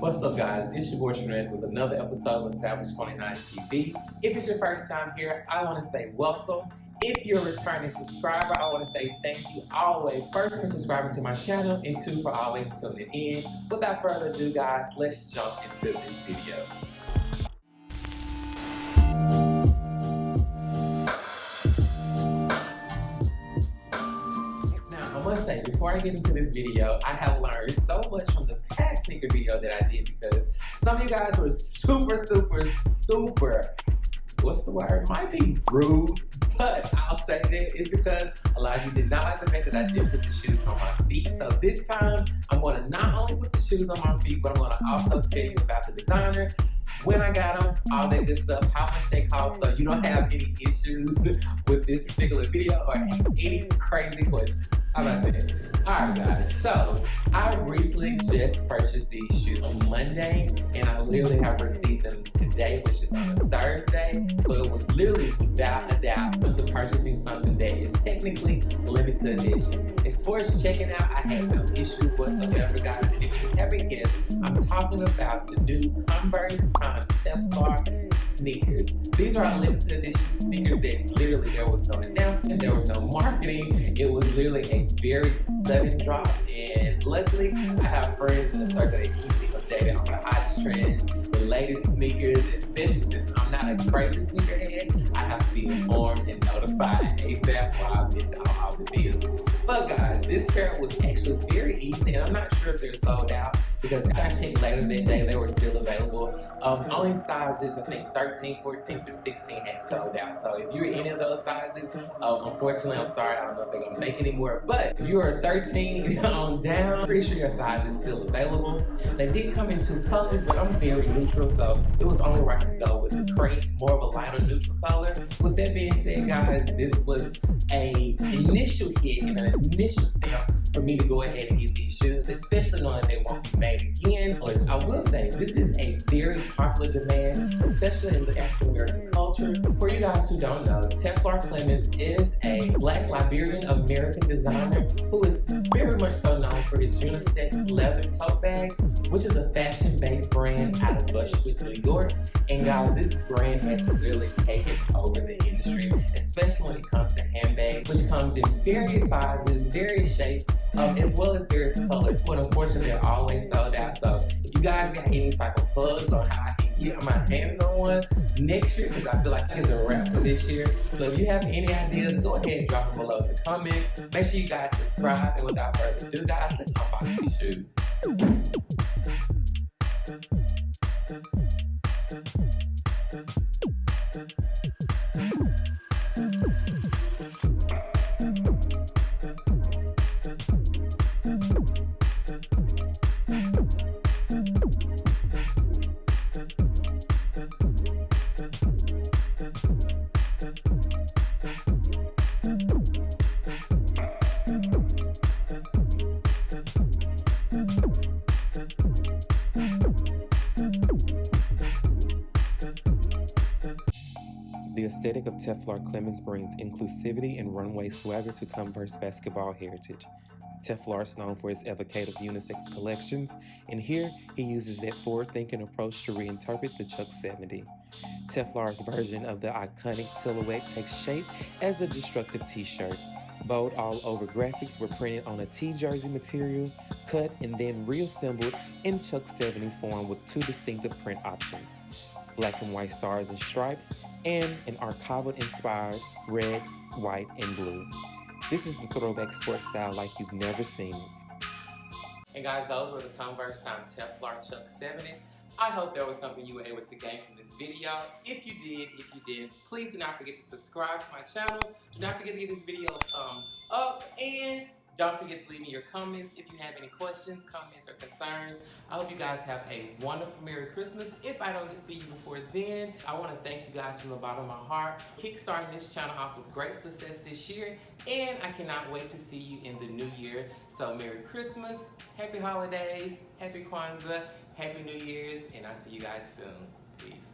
What's up, guys? It's your boy Trenez with another episode of Established 29 TV. If it's your first time here, I want to say welcome. If you're a returning subscriber, I want to say thank you always. First, for subscribing to my channel, and two, for always tuning in. Without further ado, guys, let's jump into this video. I must say, before I get into this video, I have learned so much from the past sneaker video that I did because some of you guys were super, what's the word? Might be rude, but I'll say that it's because a lot of you did not like the fact that I did put the shoes on my feet. So this time, I'm going to not only put the shoes on my feet, but I'm going to also tell you about the designer, when I got them, all that good stuff, how much they cost, so you don't have any issues with this particular video or any crazy questions. How about that? Alright guys, so I recently just purchased these shoes on Monday and I literally have received them today, which is on a Thursday. So it was literally without a doubt was purchasing something that is technically limited edition. As far as checking out, I had no issues whatsoever, guys. And if you haven't guessed, I'm talking about the new Converse times Telfar Sneakers. These are limited edition sneakers that literally there was no announcement, there was no marketing. It was literally a very sudden drop, and luckily I have friends in the circle that keeps me updated on the hottest trends, the latest sneakers, especially since I'm not a crazy sneakerhead. I have to be informed and notified ASAP or I miss out on all the deals. But guys, this pair was actually very easy, and I'm not sure if they're sold out because I checked later that day, they were still available. Only sizes, I think 13, 14 through 16 had sold out. So if you're any of those sizes, unfortunately, I'm sorry, I don't know if they're gonna make any more. But if you're 13 on down, pretty sure your size is still available. They did come in two colors, but I'm very neutral, so it was only right to go with the cream, more of a lighter neutral color. With that being said, guys, this was an initial hit and an initial step for me to go ahead and get these shoes, especially knowing they won't be made again. Plus, I will say, this is a very popular demand, especially in the African American culture. For you guys who don't know, Telfar Clemens is a Black Liberian American designer who is very much so known for his unisex leather tote bags, which is a fashion-based brand out of Bushwick, New York. And guys, this brand has literally taken over the industry, especially when it comes to handbags, which comes in various sizes, various shapes, as well as various colors. But unfortunately, they're always sold out. So if you guys got any type of plugs on how I can get my hands on one next year, because I feel like it's a wrap for this year. So if you have any ideas, go ahead and drop them below in the comments. Make sure you guys subscribe. And without further ado, guys, let's unbox these shoes. The aesthetic of Telfar Clemens brings inclusivity and runway swagger to Converse basketball heritage. Telfar is known for his evocative unisex collections, and here he uses that forward-thinking approach to reinterpret the Chuck 70. Telfar's version of the iconic silhouette takes shape as a destructive t-shirt. Bold all-over graphics were printed on a T-jersey material, cut and then reassembled in Chuck 70 form with two distinctive print options: black and white stars and stripes, and an archival-inspired red, white, and blue. This is the throwback sports style like you've never seen it. And guys, those were the Converse times Telfar Chuck 70s. I hope there was something you were able to gain from this video. If you did, please do not forget to subscribe to my channel. Do not forget to give this video a thumbs up, and don't forget to leave me your comments if you have any questions, comments, or concerns. I hope you guys have a wonderful Merry Christmas. If I don't get to see you before then, I want to thank you guys from the bottom of my heart. Kickstarting this channel off with great success this year, and I cannot wait to see you in the new year. So Merry Christmas, Happy Holidays, Happy Kwanzaa, Happy New Year's, and I'll see you guys soon. Peace.